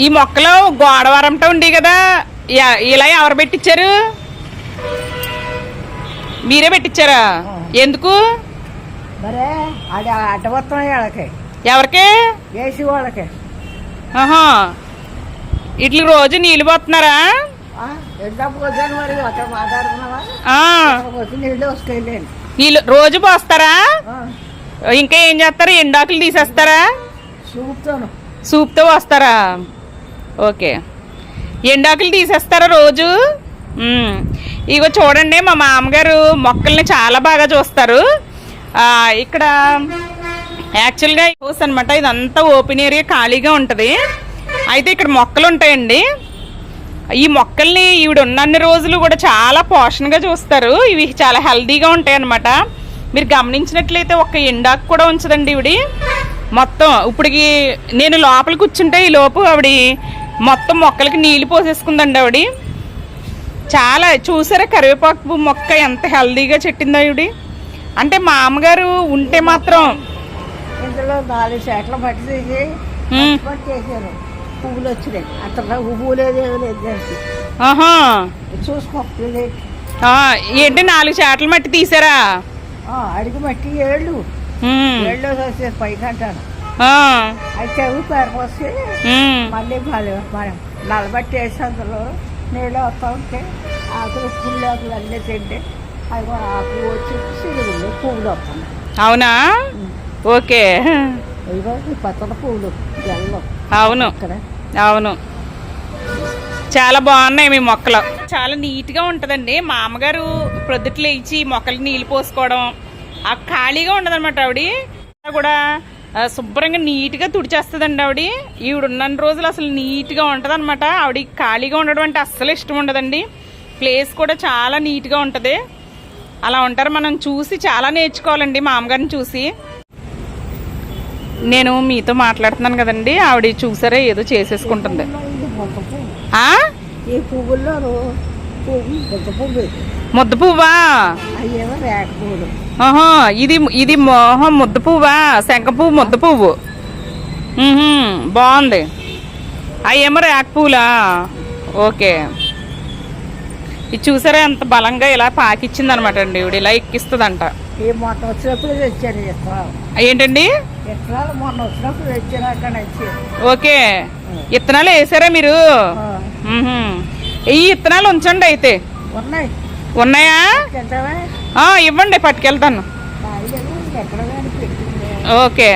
ఈ మొక్కలు గోడవరంతో ఉండి కదా, ఇలా ఎవరు పెట్టించారు? మీరే పెట్టించారా? ఎందుకు? ఎవరికి? ఆహా, ఇట్లా రోజు నీళ్ళు పోతున్నారా? నీళ్ళు రోజు పోస్తారా? ఇంకా ఏం చేస్తారు? ఎండాకులు తీసేస్తారా? సూప్తో వస్తారా? ఓకే, ఎండాకులు తీసేస్తారా రోజు? ఇగో చూడండి, మా మామగారు మొక్కల్ని చాలా బాగా చూస్తారు. ఇక్కడ యాక్చువల్గా హౌస్ అనమాట, ఇదంతా ఓపెన్ ఏరియా ఖాళీగా ఉంటుంది. అయితే ఇక్కడ మొక్కలు ఉంటాయండి. ఈ మొక్కల్ని ఈవిడ ఉన్నన్ని రోజులు కూడా చాలా పోషణగా చూస్తారు. ఇవి చాలా హెల్దీగా ఉంటాయి అన్నమాట. మీరు గమనించినట్లయితే ఒక్క ఎండాకు కూడా ఉంచదండి ఈవిడి. మొత్తం ఇప్పటికి నేను లోపల కూర్చుంటే ఈ లోపు ఆవిడ మొత్తం మొక్కలకి నీళ్ళు పోసేసుకుందండి ఆవిడ. చాలా చూసారా కరివేపాకు మొక్క ఎంత హెల్దీగా చెట్టిందో ఈవిడ. అంటే మా అమ్మగారు ఉంటే మాత్రం ఇందులో 4 చెట్ల పట్టి చేశారు. పువ్వులు వచ్చినాయి. అంత పువ్వు లేదు చూసుకో. ఏంటి 4 చెట్ల మట్టి తీసారా? అడిగి మట్టి ఏళ్ళు వచ్చేది పైకి అంటాను. అయితే అవి పేరుకొస్తే మళ్ళీ నలబట్టి వేసి అందులో నీళ్ళు వస్తూ ఉంటే ఆకులు పుల్లు ఆకులు అన్నీ తింటే అవి ఆకులు వచ్చి సిరుగులు పువ్వులు వస్తున్నాయి. అవునా? ఓకే. పచ్చడి పువ్వులు జల్లం. అవును అవును, చాలా బాగున్నాయి మీ మొక్కలు. చాలా నీట్గా ఉంటుందండి. మా అమ్మగారు ప్రొద్దుట్లు ఇచ్చి మొక్కలకి నీళ్ళు పోసుకోవడం ఆ ఖాళీగా ఉండదన్నమాట. ఆవిడ కూడా శుభ్రంగా నీట్గా తుడిచేస్తుందండి. ఈవిడ ఉన్న రోజులు అసలు నీట్గా ఉంటుంది అనమాట. ఆవిడ ఖాళీగా ఉండడం అంటే అస్సలు ఇష్టం ఉండదండి. ప్లేస్ కూడా చాలా నీట్గా ఉంటుంది. అలా ఉంటారు. మనం చూసి చాలా నేర్చుకోవాలండి మా అమ్మగారిని చూసి. నేను మీతో మాట్లాడుతున్నాను కదండి, ఆవిడ చూసారా ఏదో చేసేసుకుంటుంది. ముద్ద పువ్వా? ఇది మోహం ముద్ద పువ్వా? శంఖ పువ్వు ముద్ద పువ్వు. బాగుంది. అయ్యేమో రేక పువ్వులా? ఓకే. ఇది చూసారా ఎంత బలంగా ఇలా పాకిచ్చింది అనమాట అండి. ఇవిడ ఇలా ఎక్కిస్తుందంట. ఏంటండి? ఓకే, ఇత్తనాలు వేసారా మీరు? ఈ ఇత్తనాలు ఉంచండి. అయితే ఉన్నాయా? ఇవ్వండి, పట్టుకెళ్తాను. ఓకే.